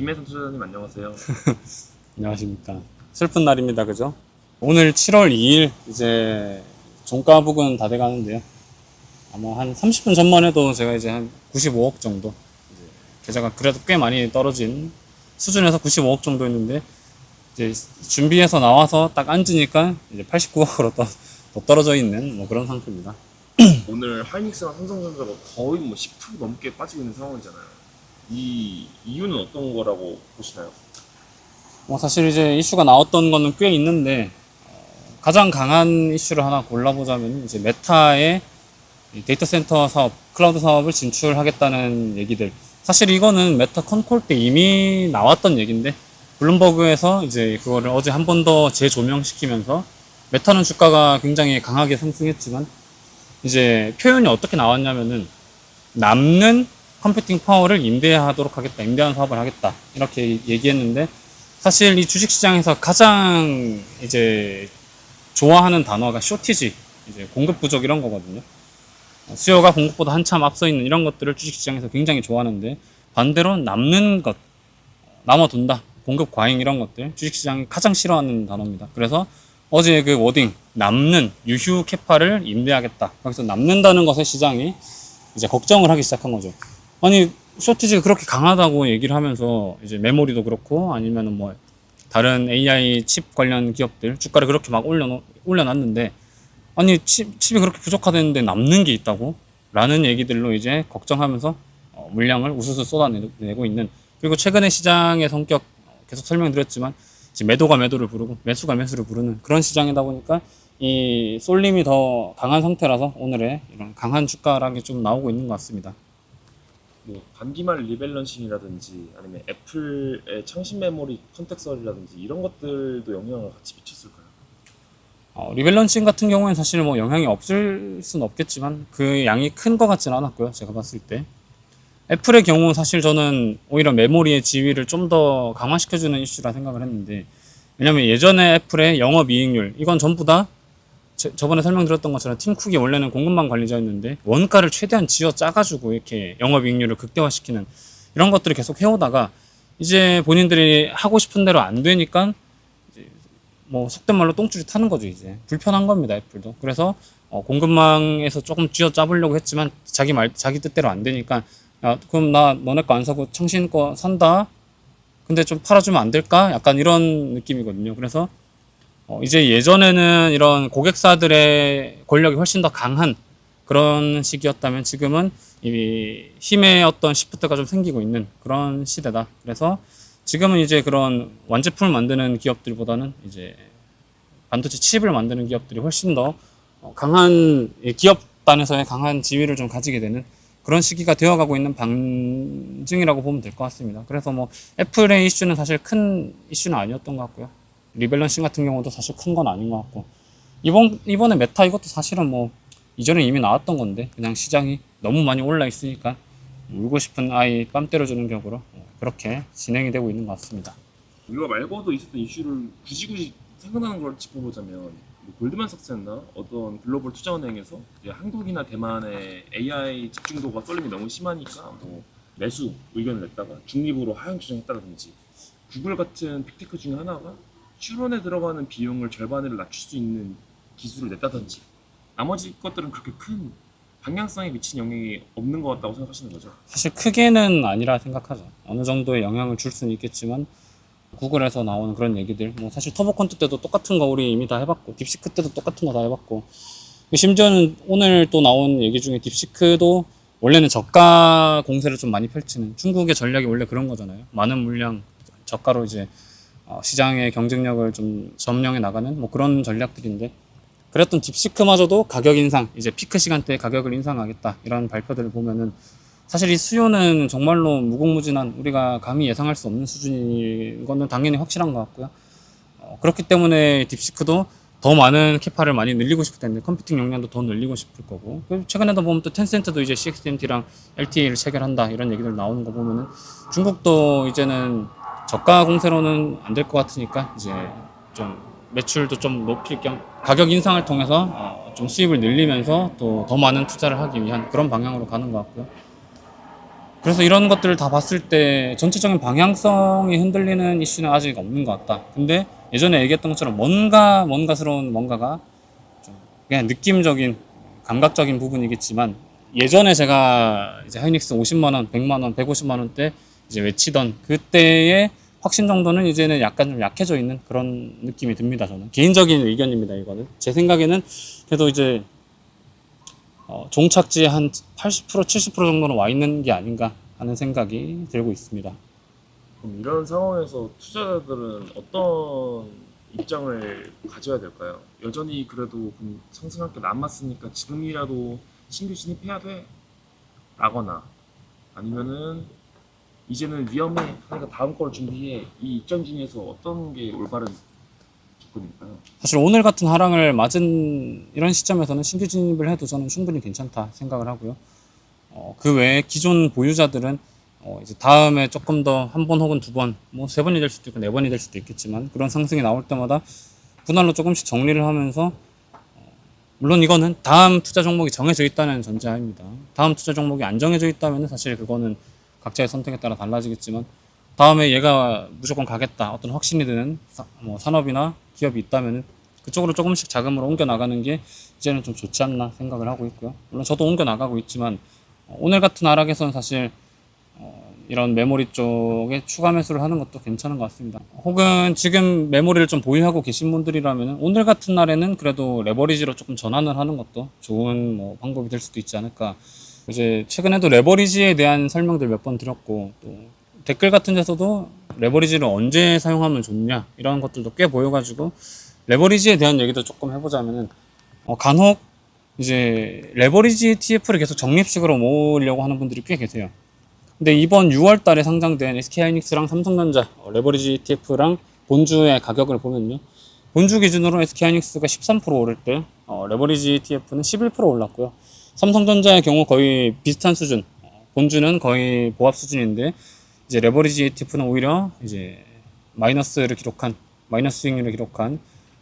김혜선 투자자님 안녕하세요. 안녕하십니까. 슬픈 날입니다. 그죠? 오늘 7월 2일 이제 종가 부근 다 돼가는데요. 아마 한 30분 전만 해도 제가 이제 한 95억 정도, 계좌가 그래도 꽤 많이 떨어진 수준에서 95억 정도 했는데, 이제 준비해서 나와서 딱 앉으니까 이제 89억으로 더 떨어져 있는 뭐 그런 상태입니다. 오늘 하이닉스랑 삼성전자가 거의 뭐 10% 넘게 빠지고 있는 상황이잖아요. 이 이유는 어떤 거라고 보시나요? 뭐 사실 이제 이슈가 나왔던 거는 꽤 있는데, 가장 강한 이슈를 하나 골라보자면 이제 메타의 이 데이터 센터 사업, 클라우드 사업을 진출하겠다는 얘기들. 사실 이거는 메타 컨콜 때 이미 나왔던 얘기인데, 블룸버그에서 이제 그거를 어제 한 번 더 재조명시키면서, 메타는 주가가 굉장히 강하게 상승했지만 이제 표현이 어떻게 나왔냐면은 남는 컴퓨팅 파워를 임대하도록 하겠다, 임대하는 사업을 하겠다, 이렇게 얘기했는데, 사실 이 주식시장에서 가장 이제 좋아하는 단어가 쇼티지, 이제 공급 부족 이런 거거든요. 수요가 공급보다 한참 앞서 있는 이런 것들을 주식시장에서 굉장히 좋아하는데, 반대로 남는 것, 남아둔다, 공급 과잉 이런 것들, 주식시장이 가장 싫어하는 단어입니다. 그래서 어제 그 워딩, 남는 유휴 캐파를 임대하겠다, 거기서 남는다는 것에 시장이 이제 걱정을 하기 시작한 거죠. 아니, 쇼티지가 그렇게 강하다고 얘기를 하면서 이제 메모리도 그렇고 아니면은 뭐 다른 AI 칩 관련 기업들 주가를 그렇게 막 올려놨는데, 아니 칩이 그렇게 부족하다는데 남는 게 있다고? 라는 얘기들로 이제 걱정하면서 물량을 우수수 쏟아내고 있는, 그리고 최근에 시장의 성격 계속 설명드렸지만 지금 매도가 매도를 부르고 매수가 매수를 부르는 그런 시장이다 보니까 이 쏠림이 더 강한 상태라서 오늘의 이런 강한 주가락이 좀 나오고 있는 것 같습니다. 뭐 반기말 리밸런싱이라든지 아니면 애플의 창신 메모리 컨텍스얼이라든지 이런 것들도 영향을 같이 미쳤을까요? 리밸런싱 같은 경우에는 사실 뭐 영향이 없을 수는 없겠지만 그 양이 큰 것 같지는 않았고요. 제가 봤을 때. 애플의 경우 사실 저는 오히려 메모리의 지위를 좀 더 강화시켜주는 이슈라 생각을 했는데, 왜냐면 예전에 애플의 영업이익률, 이건 전부 다 저번에 설명드렸던 것처럼 팀 쿡이 원래는 공급망 관리자였는데 원가를 최대한 쥐어 짜가지고 이렇게 영업이익률을 극대화시키는 이런 것들을 계속 해오다가 이제 본인들이 하고 싶은 대로 안 되니까 이제 뭐 속된 말로 똥줄이 타는 거죠. 이제 불편한 겁니다, 애플도. 그래서 공급망에서 조금 쥐어 짜보려고 했지만 자기 뜻대로 안 되니까, 야, 그럼 나 너네 거 안 사고 창신 거 산다, 근데 좀 팔아주면 안 될까? 약간 이런 느낌이거든요. 그래서 이제 예전에는 이런 고객사들의 권력이 훨씬 더 강한 그런 시기였다면 지금은 이 힘의 어떤 시프트가 좀 생기고 있는 그런 시대다. 그래서 지금은 이제 그런 완제품을 만드는 기업들보다는 이제 반도체 칩을 만드는 기업들이 훨씬 더 강한, 기업단에서의 강한 지위를 좀 가지게 되는 그런 시기가 되어가고 있는 방증이라고 보면 될 것 같습니다. 그래서 뭐 애플의 이슈는 사실 큰 이슈는 아니었던 것 같고요. 리밸런싱 같은 경우도 사실 큰 건 아닌 것 같고, 이번에 메타 이것도 사실은 뭐 이전에 이미 나왔던 건데 그냥 시장이 너무 많이 올라 있으니까 울고 싶은 아이 뺨 때려주는 격으로 그렇게 진행이 되고 있는 것 같습니다. 이거 말고도 있었던 이슈를 굳이 생각나는 걸 짚어보자면 뭐 골드만삭스였나? 어떤 글로벌 투자은행에서 이제 한국이나 대만의 AI 집중도가 쏠림이 너무 심하니까 뭐 매수 의견을 냈다가 중립으로 하향 조정했다든지, 구글 같은 빅테크 중에 하나가 추론에 들어가는 비용을 절반으로 낮출 수 있는 기술을 냈다든지, 나머지 것들은 그렇게 큰 방향성에 미친 영향이 없는 것 같다고 생각하시는 거죠? 사실 크게는 아니라 생각하죠. 어느 정도의 영향을 줄 수는 있겠지만 구글에서 나오는 그런 얘기들, 뭐 사실 터보컨트 때도 똑같은 거 우리 이미 다 해봤고, 딥시크 때도 똑같은 거 다 해봤고, 심지어는 오늘 또 나온 얘기 중에 딥시크도 원래는 저가 공세를 좀 많이 펼치는, 중국의 전략이 원래 그런 거잖아요. 많은 물량 저가로 이제 시장의 경쟁력을 좀 점령해 나가는 뭐 그런 전략들인데, 그랬던 딥시크마저도 가격 인상, 이제 피크 시간대에 가격을 인상하겠다 이런 발표들을 보면은 사실 이 수요는 정말로 무궁무진한, 우리가 감히 예상할 수 없는 수준인 거는 당연히 확실한 것 같고요. 그렇기 때문에 딥시크도 더 많은 캐파를 많이 늘리고 싶을 텐데 컴퓨팅 용량도 더 늘리고 싶을 거고, 최근에도 보면 또 텐센트도 이제 CXMT랑 LTA를 체결한다 이런 얘기들 나오는 거 보면은 중국도 이제는 저가 공세로는 안 될 것 같으니까 이제 좀 매출도 좀 높일 겸 가격 인상을 통해서 좀 수입을 늘리면서 또 더 많은 투자를 하기 위한 그런 방향으로 가는 것 같고요. 그래서 이런 것들을 다 봤을 때 전체적인 방향성이 흔들리는 이슈는 아직 없는 것 같다. 근데 예전에 얘기했던 것처럼 뭔가스러운 뭔가가 좀 그냥 느낌적인, 감각적인 부분이겠지만 예전에 제가 이제 하이닉스 50만 원, 100만 원, 150만 원대 이제 외치던 그때의 확신 정도는 이제는 약간 좀 약해져 있는 그런 느낌이 듭니다. 저는 개인적인 의견입니다. 이거는 제 생각에는 그래도 이제 종착지에 한 80%, 70% 정도는 와 있는 게 아닌가 하는 생각이 들고 있습니다. 그럼 이런 상황에서 투자자들은 어떤 입장을 가져야 될까요? 여전히 그래도 상승할 게 남았으니까 지금이라도 신규 진입해야 돼? 라거나 아니면은 이제는 위험해 하니까 다음 걸 준비해, 이 입장 중에서 어떤 게 올바른 접근일까요? 사실 오늘 같은 하락을 맞은 이런 시점에서는 신규 진입을 해도 저는 충분히 괜찮다 생각을 하고요. 그 외에 기존 보유자들은 이제 다음에 조금 더 한 번 혹은 두 번, 뭐 세 번이 될 수도 있고 네 번이 될 수도 있겠지만 그런 상승이 나올 때마다 분할로 조금씩 정리를 하면서 물론 이거는 다음 투자 종목이 정해져 있다는 전제하입니다. 다음 투자 종목이 안 정해져 있다면 사실 그거는 각자의 선택에 따라 달라지겠지만 다음에 얘가 무조건 가겠다 어떤 확신이 드는 산업이나 기업이 있다면 그쪽으로 조금씩 자금으로 옮겨 나가는 게 이제는 좀 좋지 않나 생각을 하고 있고요. 물론 저도 옮겨 나가고 있지만 오늘 같은 하락에서는 사실 이런 메모리 쪽에 추가 매수를 하는 것도 괜찮은 것 같습니다. 혹은 지금 메모리를 좀 보유하고 계신 분들이라면 오늘 같은 날에는 그래도 레버리지로 조금 전환을 하는 것도 좋은 방법이 될 수도 있지 않을까. 이제 최근에도 레버리지에 대한 설명들 몇 번 드렸고 또 댓글 같은 데서도 레버리지를 언제 사용하면 좋냐 이런 것들도 꽤 보여가지고 레버리지에 대한 얘기도 조금 해보자면은 간혹 이제 레버리지 TF를 계속 적립식으로 모으려고 하는 분들이 꽤 계세요. 근데 이번 6월 달에 상장된 SK하이닉스랑 삼성전자 레버리지 ETF랑 본주의 가격을 보면요. 본주 기준으로 SK하이닉스가 13% 오를 때 레버리지 ETF는 11% 올랐고요. 삼성전자의 경우 거의 비슷한 수준, 본주는 거의 보합 수준인데 이제 레버리지 ETF는 오히려 이제 마이너스 수익률을 기록한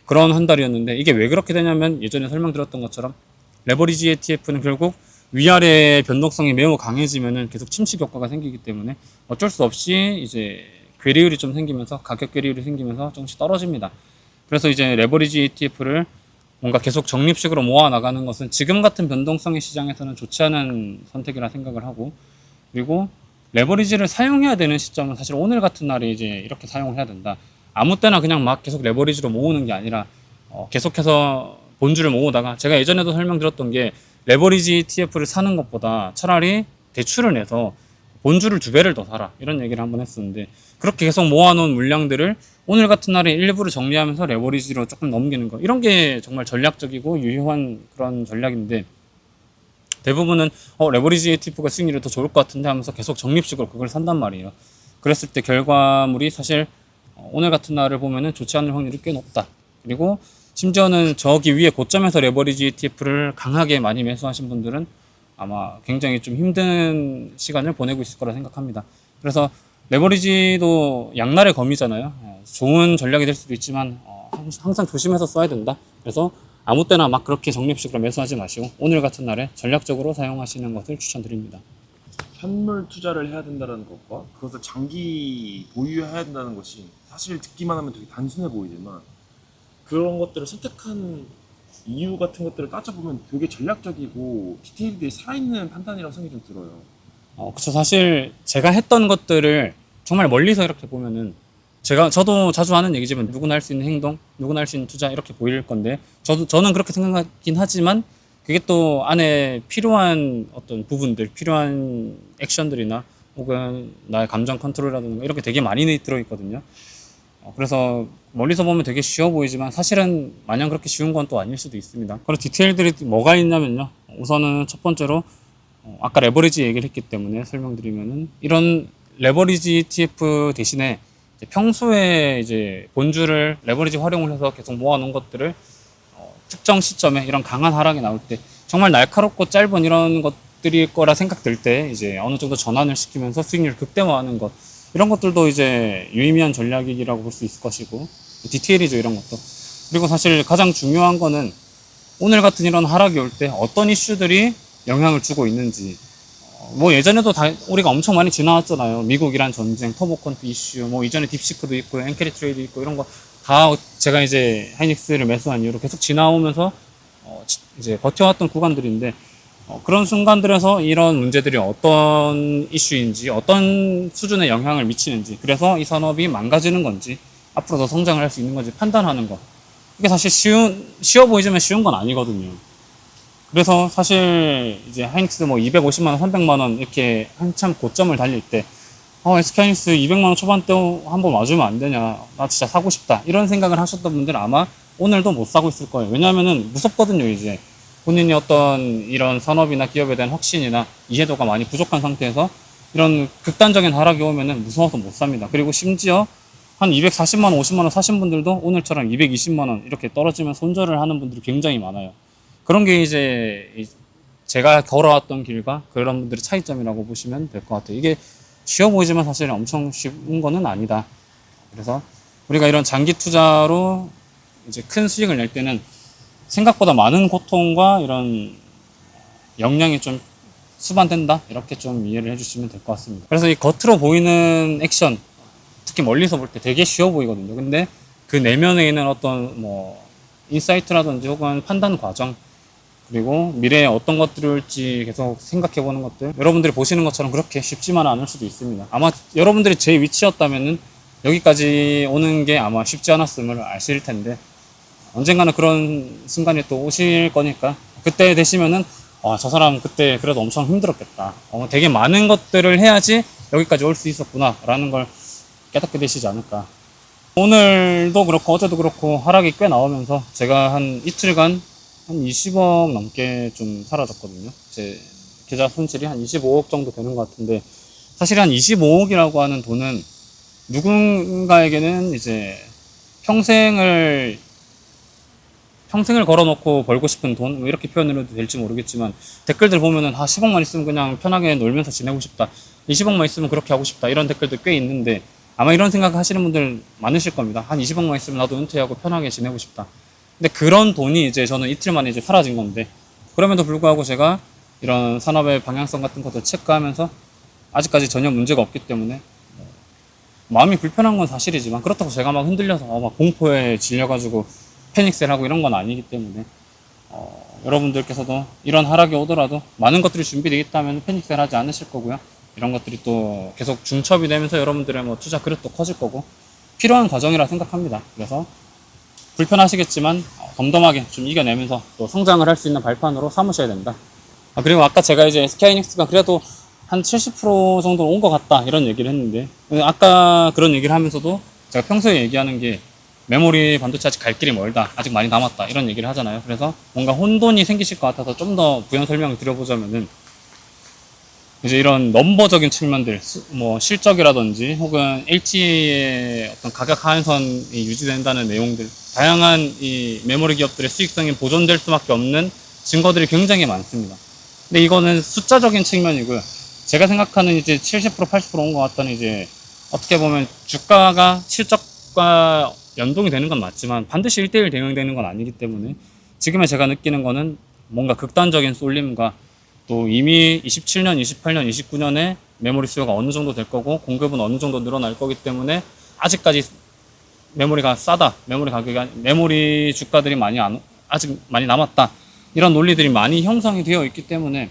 그런 한 달이었는데 이게 왜 그렇게 되냐면 예전에 설명드렸던 것처럼 레버리지 ETF는 결국 위아래의 변동성이 매우 강해지면은 계속 침식 효과가 생기기 때문에 어쩔 수 없이 이제 괴리율이 좀 생기면서 가격 괴리율이 생기면서 조금씩 떨어집니다. 그래서 이제 레버리지 ETF를 뭔가 계속 적립식으로 모아 나가는 것은 지금 같은 변동성의 시장에서는 좋지 않은 선택이라 생각을 하고 그리고 레버리지를 사용해야 되는 시점은 사실 오늘 같은 날에 이제 이렇게 사용을 해야 된다. 아무 때나 그냥 막 계속 레버리지로 모으는 게 아니라 계속해서 본주를 모으다가 제가 예전에도 설명드렸던 게 레버리지 TF를 사는 것보다 차라리 대출을 내서 본주를 2배를 더 사라 이런 얘기를 한번 했었는데 그렇게 계속 모아놓은 물량들을 오늘 같은 날에 일부를 정리하면서 레버리지로 조금 넘기는 거 이런 게 정말 전략적이고 유효한 그런 전략인데 대부분은 레버리지 ETF가 수익률이 더 좋을 것 같은데 하면서 계속 적립식으로 그걸 산단 말이에요. 그랬을 때 결과물이 사실 오늘 같은 날을 보면은 좋지 않을 확률이 꽤 높다. 그리고 심지어는 저기 위에 고점에서 레버리지 ETF를 강하게 많이 매수하신 분들은 아마 굉장히 좀 힘든 시간을 보내고 있을 거라 생각합니다. 그래서 레버리지도 양날의 검이잖아요. 좋은 전략이 될 수도 있지만 항상 조심해서 써야 된다. 그래서 아무 때나 막 그렇게 적립식으로 매수하지 마시고 오늘 같은 날에 전략적으로 사용하시는 것을 추천드립니다. 현물 투자를 해야 된다는 것과 그것을 장기 보유해야 된다는 것이 사실 듣기만 하면 되게 단순해 보이지만 그런 것들을 선택한 이유 같은 것들을 따져보면 되게 전략적이고 디테일들이 살아있는 판단이라고 생각이 좀 들어요. 그쵸. 사실 제가 했던 것들을 정말 멀리서 이렇게 보면은 저도 자주 하는 얘기지만 누구나 할 수 있는 행동, 누구나 할 수 있는 투자 이렇게 보일 건데 저는 그렇게 생각하긴 하지만 그게 또 안에 필요한 어떤 부분들, 필요한 액션들이나 혹은 나의 감정 컨트롤이라든가 이렇게 되게 많이 들어있거든요. 그래서 멀리서 보면 되게 쉬워 보이지만 사실은 마냥 그렇게 쉬운 건 또 아닐 수도 있습니다. 그런 디테일들이 뭐가 있냐면요. 우선은 첫 번째로 아까 레버리지 얘기를 했기 때문에 설명드리면은 이런 레버리지 ETF 대신에 이제 평소에 이제 본주를 레버리지 활용을 해서 계속 모아놓은 것들을 특정 시점에 이런 강한 하락이 나올 때 정말 날카롭고 짧은 이런 것들일 거라 생각될 때 이제 어느 정도 전환을 시키면서 수익률을 극대화하는 것 이런 것들도 이제 유의미한 전략이라고 볼 수 있을 것이고 디테일이죠 이런 것도. 그리고 사실 가장 중요한 거는 오늘 같은 이런 하락이 올 때 어떤 이슈들이 영향을 주고 있는지 뭐 예전에도 다 우리가 엄청 많이 지나왔잖아요. 미국이란 전쟁, 터보컨트 이슈, 뭐 이전에 딥시크도 있고, 엔캐리 트레이드 있고, 이런 거 다 제가 이제 하이닉스를 매수한 이후로 계속 지나오면서 이제 버텨왔던 구간들인데, 그런 순간들에서 이런 문제들이 어떤 이슈인지, 어떤 수준의 영향을 미치는지, 그래서 이 산업이 망가지는 건지, 앞으로 더 성장을 할 수 있는 건지 판단하는 거. 이게 사실 쉬워 보이지만 쉬운 건 아니거든요. 그래서 사실 이제 하이닉스 뭐 250만원, 300만원 이렇게 한참 고점을 달릴 때, SK하이닉스 200만원 초반대 한번 와주면 안 되냐. 나 진짜 사고 싶다. 이런 생각을 하셨던 분들은 아마 오늘도 못 사고 있을 거예요. 왜냐하면은 무섭거든요, 이제. 본인이 어떤 이런 산업이나 기업에 대한 확신이나 이해도가 많이 부족한 상태에서 이런 극단적인 하락이 오면은 무서워서 못 삽니다. 그리고 심지어 한 240만원, 50만원 사신 분들도 오늘처럼 220만원 이렇게 떨어지면 손절을 하는 분들이 굉장히 많아요. 그런 게 이제 제가 걸어왔던 길과 그런 분들의 차이점이라고 보시면 될 것 같아요. 이게 쉬워 보이지만 사실 엄청 쉬운 거는 아니다. 그래서 우리가 이런 장기 투자로 이제 큰 수익을 낼 때는 생각보다 많은 고통과 이런 역량이 좀 수반된다. 이렇게 좀 이해를 해주시면 될 것 같습니다. 그래서 이 겉으로 보이는 액션, 특히 멀리서 볼 때 되게 쉬워 보이거든요. 근데 그 내면에 있는 어떤 뭐 인사이트라든지 혹은 판단 과정, 그리고 미래에 어떤 것들이 올지 계속 생각해 보는 것들, 여러분들이 보시는 것처럼 그렇게 쉽지만 않을 수도 있습니다. 아마 여러분들이 제 위치였다면은 여기까지 오는 게 아마 쉽지 않았음을 아실 텐데, 언젠가는 그런 순간이 또 오실 거니까 그때 되시면은 저 사람 그때 그래도 엄청 힘들었겠다. 되게 많은 것들을 해야지 여기까지 올 수 있었구나 라는 걸 깨닫게 되시지 않을까. 오늘도 그렇고 어제도 그렇고 하락이 꽤 나오면서 제가 한 이틀간 한 20억 넘게 좀 사라졌거든요. 제 계좌 손실이 한 25억 정도 되는 것 같은데, 사실 한 25억이라고 하는 돈은 누군가에게는 이제 평생을 걸어놓고 벌고 싶은 돈, 뭐 이렇게 표현을 해도 될지 모르겠지만, 댓글들 보면은 10억만 있으면 그냥 편하게 놀면서 지내고 싶다, 20억만 있으면 그렇게 하고 싶다, 이런 댓글들 꽤 있는데, 아마 이런 생각 하시는 분들 많으실 겁니다. 한 20억만 있으면 나도 은퇴하고 편하게 지내고 싶다. 근데 그런 돈이 이제 저는 이틀 만에 이제 사라진 건데, 그럼에도 불구하고 제가 이런 산업의 방향성 같은 것들 체크하면서 아직까지 전혀 문제가 없기 때문에 마음이 불편한 건 사실이지만, 그렇다고 제가 막 흔들려서 막 공포에 질려가지고 패닉셀 하고 이런 건 아니기 때문에, 여러분들께서도 이런 하락이 오더라도 많은 것들이 준비되어 있다면 패닉셀 하지 않으실 거고요. 이런 것들이 또 계속 중첩이 되면서 여러분들의 뭐 투자 그릇도 커질 거고 필요한 과정이라 생각합니다. 그래서 불편하시겠지만 덤덤하게 좀 이겨내면서 또 성장을 할 수 있는 발판으로 삼으셔야 된다. 그리고 아까 제가 이제 SK하이닉스가 그래도 한 70% 정도 온 것 같다 이런 얘기를 했는데, 아까 그런 얘기를 하면서도 제가 평소에 얘기하는 게 메모리 반도체 아직 갈 길이 멀다, 아직 많이 남았다 이런 얘기를 하잖아요. 그래서 뭔가 혼돈이 생기실 것 같아서 좀 더 부연 설명을 드려보자면은, 이제 이런 넘버적인 측면들, 뭐 실적이라든지 혹은 LTA의 어떤 가격 하한선이 유지된다는 내용들, 다양한 이 메모리 기업들의 수익성이 보존될 수밖에 없는 증거들이 굉장히 많습니다. 근데 이거는 숫자적인 측면이고요. 제가 생각하는 이제 70% 80%온 것 같다는, 이제 어떻게 보면 주가가 실적과 연동이 되는 건 맞지만 반드시 1대1 대응되는 건 아니기 때문에, 지금의 제가 느끼는 거는 뭔가 극단적인 쏠림과 또 이미 27년, 28년, 29년에 메모리 수요가 어느 정도 될 거고 공급은 어느 정도 늘어날 거기 때문에 아직까지 메모리가 싸다, 메모리 주가들이 아직 많이 남았다, 이런 논리들이 많이 형성이 되어 있기 때문에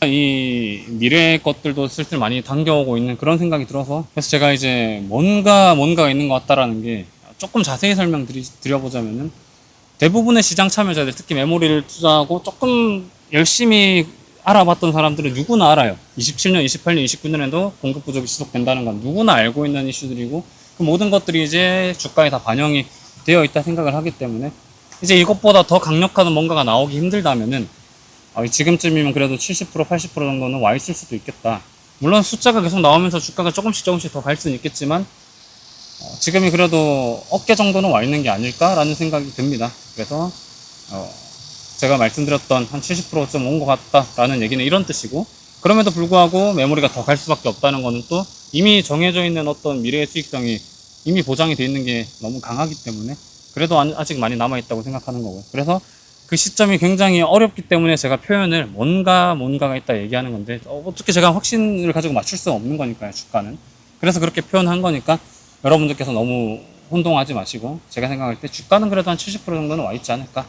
이 미래의 것들도 슬슬 많이 당겨오고 있는 그런 생각이 들어서, 그래서 제가 이제 뭔가가 있는 것 같다라는 게 조금 자세히 드려보자면은, 대부분의 시장 참여자들, 특히 메모리를 투자하고 조금 열심히 알아봤던 사람들은 누구나 알아요. 27년, 28년, 29년에도 공급 부족이 지속된다는 건 누구나 알고 있는 이슈들이고, 그 모든 것들이 이제 주가에 다 반영이 되어 있다 생각을 하기 때문에, 이제 이것보다 더 강력한 뭔가가 나오기 힘들다면은 지금쯤이면 그래도 70%, 80% 정도는 와 있을 수도 있겠다. 물론 숫자가 계속 나오면서 주가가 조금씩 더 갈 수는 있겠지만, 지금이 그래도 어깨 정도는 와 있는 게 아닐까라는 생각이 듭니다. 그래서 제가 말씀드렸던 한 70%쯤 온 것 같다라는 얘기는 이런 뜻이고, 그럼에도 불구하고 메모리가 더 갈 수밖에 없다는 거는 또 이미 정해져 있는 어떤 미래의 수익성이 이미 보장이 되어 있는 게 너무 강하기 때문에, 그래도 아직 많이 남아있다고 생각하는 거고요. 그래서 그 시점이 굉장히 어렵기 때문에 제가 표현을 뭔가가 있다 얘기하는 건데 어떻게 제가 확신을 가지고 맞출 수가 없는 거니까요, 주가는. 그래서 그렇게 표현한 거니까 여러분들께서 너무 혼동하지 마시고 제가 생각할 때 주가는 그래도 한 70% 정도는 와 있지 않을까.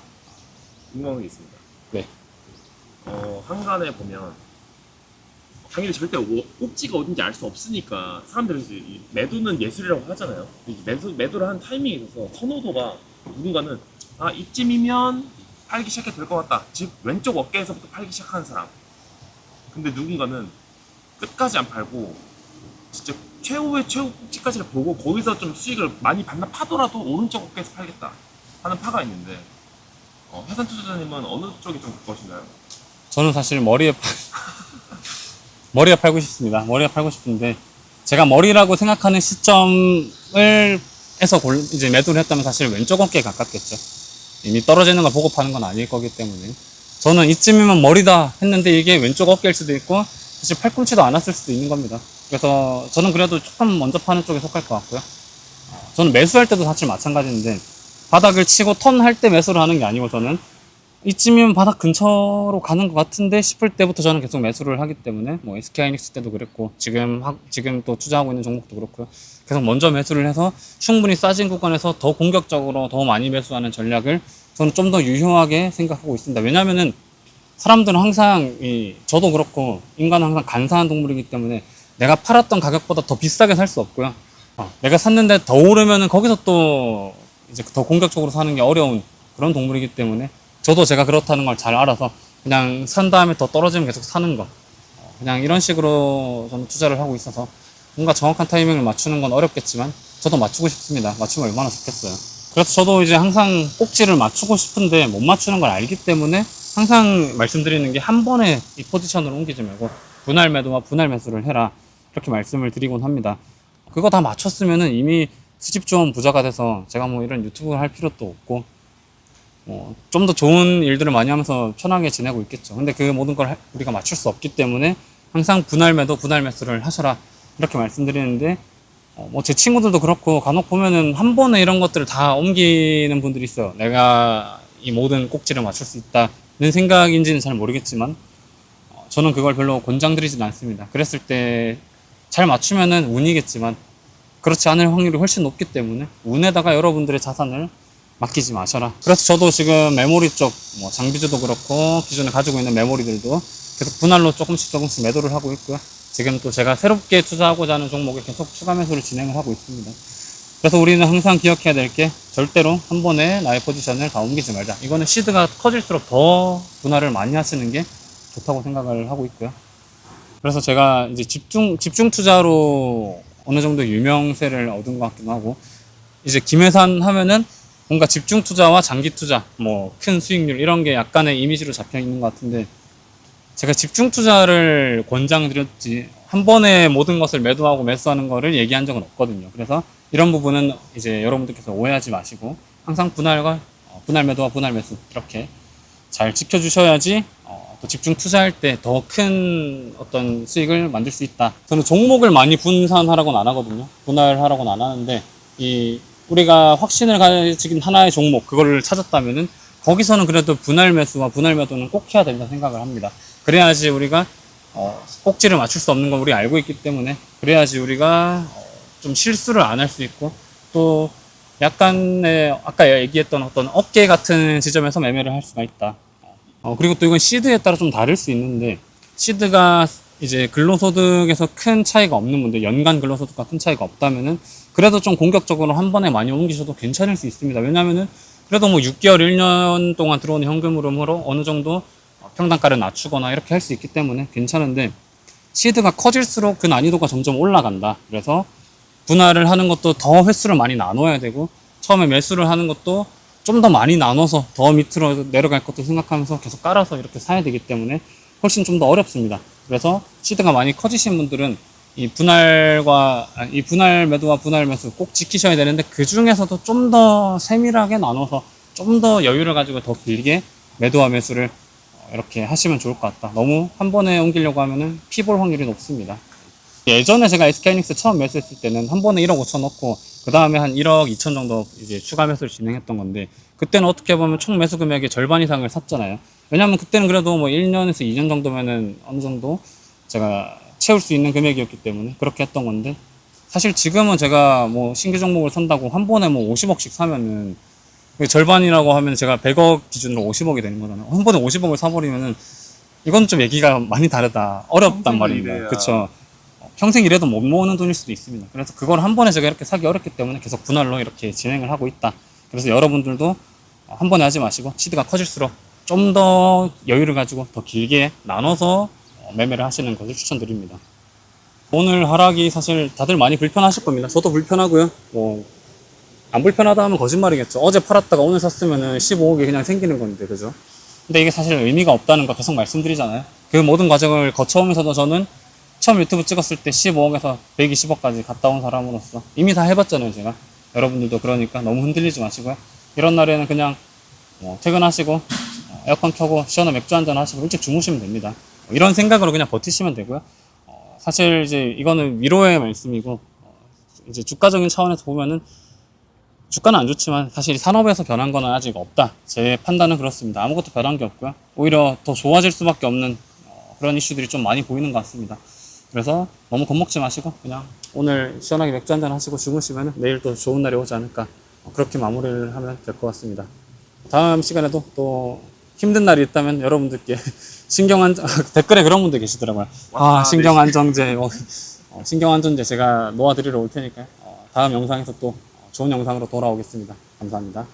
궁금한 게 있습니다. 네. 한간에 보면 당연히 절대 꼭지가 어딘지 알 수 없으니까 사람들이 이제 이 매도는 예술이라고 하잖아요. 매도를 한 타이밍에 있어서 선호도가 누군가는 이쯤이면 팔기 시작해도 될 것 같다. 즉 왼쪽 어깨에서부터 팔기 시작하는 사람. 근데 누군가는 끝까지 안 팔고 진짜 최후의 최후 꼭지까지를 보고 거기서 좀 수익을 많이 반납하더라도 오른쪽 어깨에서 팔겠다 하는 파가 있는데 해산 투자자님은 어느 쪽이 좀 가까우신가요? 저는 사실 머리에 팔고 싶습니다. 머리에 팔고 싶은데 제가 머리라고 생각하는 시점을 에서 이제 매도를 했다면 사실 왼쪽 어깨에 가깝겠죠. 이미 떨어지는 걸 보고 파는 건 아닐 거기 때문에 저는 이쯤이면 머리다 했는데 이게 왼쪽 어깨일 수도 있고 사실 팔꿈치도 안 왔을 수도 있는 겁니다. 그래서 저는 그래도 조금 먼저 파는 쪽에 속할 것 같고요. 저는 매수할 때도 사실 마찬가지인데 바닥을 치고 턴 할 때 매수를 하는 게 아니고 저는 이쯤이면 바닥 근처로 가는 것 같은데 싶을 때부터 저는 계속 매수를 하기 때문에 뭐 SK하이닉스 때도 그랬고 지금 또 투자하고 있는 종목도 그렇고요. 계속 먼저 매수를 해서 충분히 싸진 구간에서 더 공격적으로 더 많이 매수하는 전략을 저는 좀 더 유효하게 생각하고 있습니다. 왜냐면은 사람들은 항상 저도 그렇고 인간은 항상 간사한 동물이기 때문에 내가 팔았던 가격보다 더 비싸게 살 수 없고요. 내가 샀는데 더 오르면은 거기서 또 이제 더 공격적으로 사는 게 어려운 그런 동물이기 때문에 저도 제가 그렇다는 걸 잘 알아서 그냥 산 다음에 더 떨어지면 계속 사는 거. 그냥 이런 식으로 저는 투자를 하고 있어서 뭔가 정확한 타이밍을 맞추는 건 어렵겠지만 저도 맞추고 싶습니다. 맞추면 얼마나 좋겠어요. 그래서 저도 이제 항상 꼭지를 맞추고 싶은데 못 맞추는 걸 알기 때문에 항상 말씀드리는 게 한 번에 이 포지션을 옮기지 말고 분할 매도와 분할 매수를 해라. 이렇게 말씀을 드리곤 합니다. 그거 다 맞췄으면은 이미 수집 좋은 부자가 돼서 제가 뭐 이런 유튜브를 할 필요도 없고 좀 더 좋은 일들을 많이 하면서 편하게 지내고 있겠죠. 근데 그 모든 걸 우리가 맞출 수 없기 때문에 항상 분할 매도, 분할 매수를 하셔라. 이렇게 말씀드리는데, 제 친구들도 그렇고 간혹 보면은 한 번에 이런 것들을 다 옮기는 분들이 있어요. 내가 이 모든 꼭지를 맞출 수 있다는 생각인지는 잘 모르겠지만, 저는 그걸 별로 권장드리진 않습니다. 그랬을 때 잘 맞추면은 운이겠지만, 그렇지 않을 확률이 훨씬 높기 때문에 운에다가 여러분들의 자산을 맡기지 마셔라. 그래서 저도 지금 메모리 쪽, 장비주도 그렇고 기존에 가지고 있는 메모리들도 계속 분할로 조금씩 매도를 하고 있고요. 지금 또 제가 새롭게 투자하고자 하는 종목에 계속 추가 매수를 진행을 하고 있습니다. 그래서 우리는 항상 기억해야 될 게 절대로 한 번에 나의 포지션을 다 옮기지 말자. 이거는 시드가 커질수록 더 분할을 많이 하시는 게 좋다고 생각을 하고 있고요. 그래서 제가 이제 집중 투자로 어느 정도 유명세를 얻은 것 같기도 하고, 이제 김혜산 하면은 뭔가 집중 투자와 장기 투자, 큰 수익률 이런 게 약간의 이미지로 잡혀 있는 것 같은데, 제가 집중 투자를 권장드렸지 한 번에 모든 것을 매도하고 매수하는 거를 얘기한 적은 없거든요. 그래서 이런 부분은 이제 여러분들께서 오해하지 마시고 항상 분할 매도와 분할 매수 이렇게 잘 지켜주셔야지 또 집중 투자할 때 더 큰 어떤 수익을 만들 수 있다. 저는 종목을 많이 분산하라고는 안 하거든요. 분할하라고는 안 하는데 우리가 확신을 가진 하나의 종목 그거를 찾았다면은 거기서는 그래도 분할 매수와 분할 매도는 꼭 해야 된다 생각을 합니다. 그래야지 우리가 꼭지를 맞출 수 없는 걸 우리 알고 있기 때문에 그래야지 우리가 좀 실수를 안 할 수 있고 또 약간의 아까 얘기했던 어떤 어깨 같은 지점에서 매매를 할 수가 있다. 그리고 또 이건 시드에 따라 좀 다를 수 있는데 시드가 이제 근로소득에서 큰 차이가 없는 분들, 연간 근로소득과 큰 차이가 없다면은 그래도 좀 공격적으로 한 번에 많이 옮기셔도 괜찮을 수 있습니다. 왜냐면은 그래도 6개월, 1년 동안 들어오는 현금 흐름으로 어느 정도 평단가를 낮추거나 이렇게 할 수 있기 때문에 괜찮은데 시드가 커질수록 그 난이도가 점점 올라간다. 그래서 분할을 하는 것도 더 횟수를 많이 나눠야 되고 처음에 매수를 하는 것도 좀 더 많이 나눠서 더 밑으로 내려갈 것도 생각하면서 계속 깔아서 이렇게 사야 되기 때문에 훨씬 좀 더 어렵습니다. 그래서 시드가 많이 커지신 분들은 이 분할 매도와 분할 매수 꼭 지키셔야 되는데 그 중에서도 좀 더 세밀하게 나눠서 좀 더 여유를 가지고 더 길게 매도와 매수를 이렇게 하시면 좋을 것 같다. 너무 한 번에 옮기려고 하면은 피볼 확률이 높습니다. 예전에 제가 SK하이닉스 처음 매수했을 때는 한 번에 1억 5천 넣고 그 다음에 한 1억 2천 정도 이제 추가 매수를 진행했던 건데, 그때는 어떻게 보면 총 매수 금액의 절반 이상을 샀잖아요. 왜냐면 그때는 그래도 뭐 1년에서 2년 정도면은 어느 정도 제가 채울 수 있는 금액이었기 때문에 그렇게 했던 건데, 사실 지금은 제가 뭐 신규 종목을 산다고 한 번에 뭐 50억씩 사면은 절반이라고 하면 제가 100억 기준으로 50억이 되는 거잖아요. 한 번에 50억을 사버리면은 이건 좀 얘기가 많이 다르다. 어렵단 평생 말입니다. 일해야. 그쵸. 평생 일해도 못 모으는 돈일 수도 있습니다. 그래서 그걸 한 번에 제가 이렇게 사기 어렵기 때문에 계속 분할로 이렇게 진행을 하고 있다. 그래서 여러분들도 한 번에 하지 마시고 시드가 커질수록 좀 더 여유를 가지고 더 길게 나눠서 매매를 하시는 것을 추천드립니다. 오늘 하락이 사실 다들 많이 불편하실 겁니다. 저도 불편하고요. 뭐 안 불편하다 하면 거짓말이겠죠. 어제 팔았다가 오늘 샀으면은 15억이 그냥 생기는 건데, 그죠? 근데 이게 사실 의미가 없다는 거 계속 말씀드리잖아요. 그 모든 과정을 거쳐오면서도 저는 처음 유튜브 찍었을 때 15억에서 120억까지 갔다 온 사람으로서 이미 다 해봤잖아요, 제가. 여러분들도 그러니까 너무 흔들리지 마시고요. 이런 날에는 그냥 퇴근하시고 에어컨 켜고 시원한 맥주 한잔 하시고 일찍 주무시면 됩니다. 이런 생각으로 그냥 버티시면 되고요. 사실 이제 이거는 위로의 말씀이고, 이제 주가적인 차원에서 보면은 주가는 안 좋지만 사실 산업에서 변한 거는 아직 없다. 제 판단은 그렇습니다. 아무것도 변한 게 없고요. 오히려 더 좋아질 수밖에 없는 그런 이슈들이 좀 많이 보이는 것 같습니다. 그래서 너무 겁먹지 마시고 그냥 오늘 시원하게 맥주 한잔 하시고 주무시면 내일 또 좋은 날이 오지 않을까, 그렇게 마무리를 하면 될 것 같습니다. 다음 시간에도 또 힘든 날이 있다면 여러분들께 댓글에 그런 분들 계시더라고요. 신경안정제, 신경안정제 제가 놓아드리러 올 테니까요. 다음 영상에서 또 좋은 영상으로 돌아오겠습니다. 감사합니다.